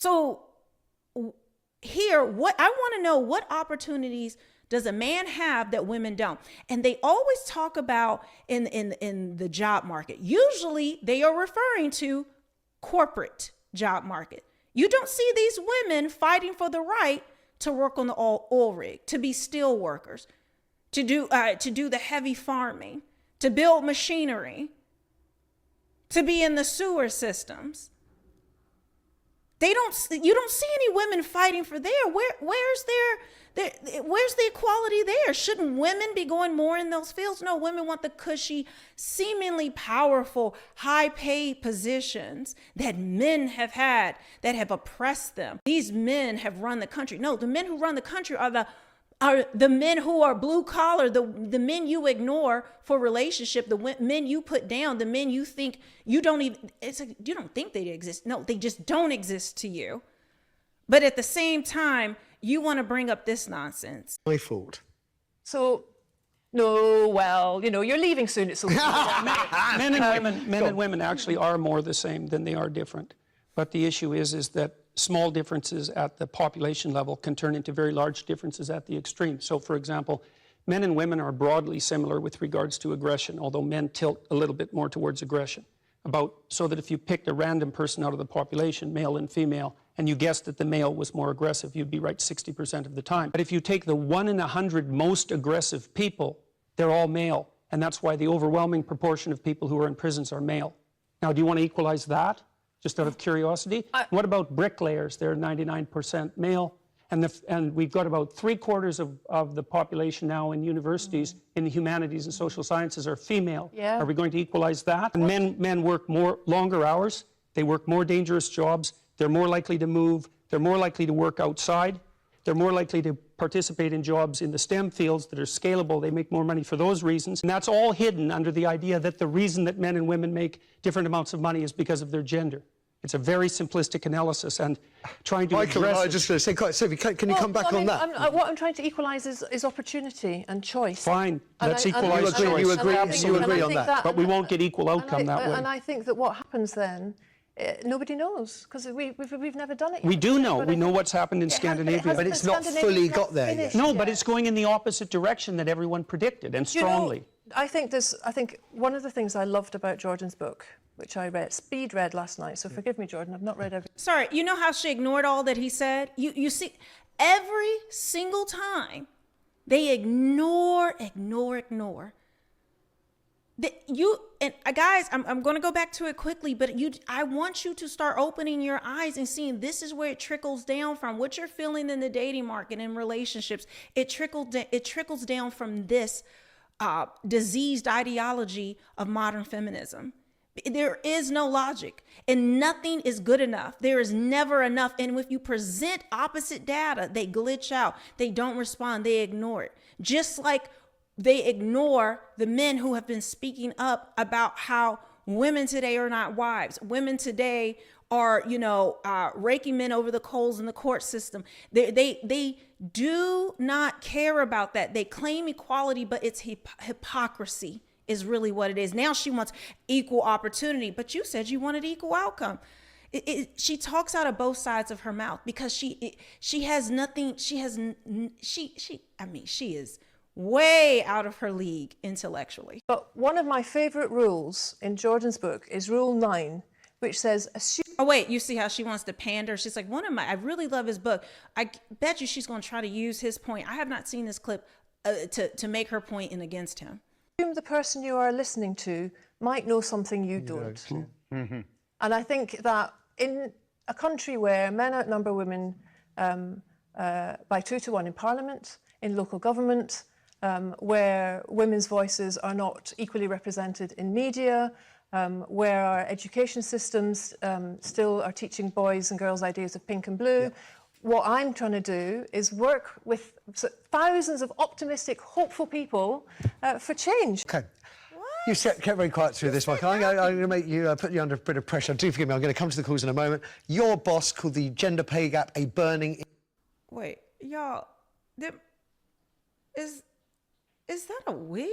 So here, what I want to know, what opportunities does a man have that women don't? And they always talk about in the job market. Usually they are referring to corporate job market. You don't see these women fighting for the right to work on the oil rig, to be steel workers, to do the heavy farming, to build machinery, to be in the sewer systems. You don't see any women fighting for there. Where's the equality there? Shouldn't women be going more in those fields? No, women want the cushy, seemingly powerful, high-paid positions that men have had that have oppressed them. These men have run the country. No, the men who run the country are the men who are blue collar, the men you ignore for relationship, the men you put down, the men you think you don't even, it's like, you don't think they exist. No, they just don't exist to you. But at the same time, you want to bring up this nonsense. My fault. So, no, well, you know, you're leaving soon. It's okay. Men and women actually are more the same than they are different. But the issue is that small differences at the population level can turn into very large differences at the extreme. So, for example, men and women are broadly similar with regards to aggression, although men tilt a little bit more towards aggression. So that if you picked a random person out of the population, male and female, and you guessed that the male was more aggressive, you'd be right 60% of the time. But if you take the 1 in 100 most aggressive people, they're all male. And that's why the overwhelming proportion of people who are in prisons are male. Now, do you want to equalize that? Just out of curiosity? What about bricklayers? They're 99% male. And we've got about 3/4 of the population now in universities in the humanities and social sciences are female. Yeah. Are we going to equalize that? And men work longer hours. They work more dangerous jobs. They're more likely to move. They're more likely to work outside. They're more likely to participate in jobs in the STEM fields that are scalable. They make more money for those reasons. And that's all hidden under the idea that the reason that men and women make different amounts of money is because of their gender. It's a very simplistic analysis, and trying to Michael, address... I was just going to say, Sophie, can you come back on that? What I'm trying to equalise is opportunity and choice. Fine, let's equalise choice. You agree on that. But we won't get equal outcome that way. And I think that what happens then, nobody knows, because we've never done it yet. We do know. We know what's happened in Scandinavia. But it's not fully got there yet. No, but it's going in the opposite direction that everyone predicted, and strongly. You know, I think one of the things I loved about Jordan's book, which I speed read last night, so forgive me, Jordan, I've not read everything. Sorry, you know how she ignored all that he said? You see, every single time they ignore. Guys, I'm going to go back to it quickly, but I want you to start opening your eyes and seeing this is where it trickles down from. What you're feeling in the dating market and relationships, it trickles down from this diseased ideology of modern feminism. There is no logic, and nothing is good enough. There is never enough. And if you present opposite data, they glitch out. They don't respond. They ignore it. Just like they ignore the men who have been speaking up about how women today are not wives. Women today are, raking men over the coals in the court system. They do not care about that. They claim equality, but it's hypocrisy is really what it is. Now she wants equal opportunity, but you said you wanted equal outcome. She talks out of both sides of her mouth because she has nothing. She is way out of her league intellectually. But one of my favorite rules in Jordan's book is Rule 9, which says, oh wait, you see how she wants to pander? She's like, I really love his book. I bet you she's going to try to use his point. I have not seen this clip to make her point in against him. Assume the person you are listening to might know something you don't. Mm-hmm. And I think that in a country where men outnumber women by 2 to 1 in Parliament, in local government, where women's voices are not equally represented in media, where our education systems still are teaching boys and girls ideas of pink and blue. Yep. What I'm trying to do is work with thousands of optimistic, hopeful people for change. Okay. What? You kept very quiet through this, Michael. I'm going to make you put you under a bit of pressure. Do forgive me. I'm going to come to the calls in a moment. Your boss called the gender pay gap a burning... Wait, y'all, is that a wig?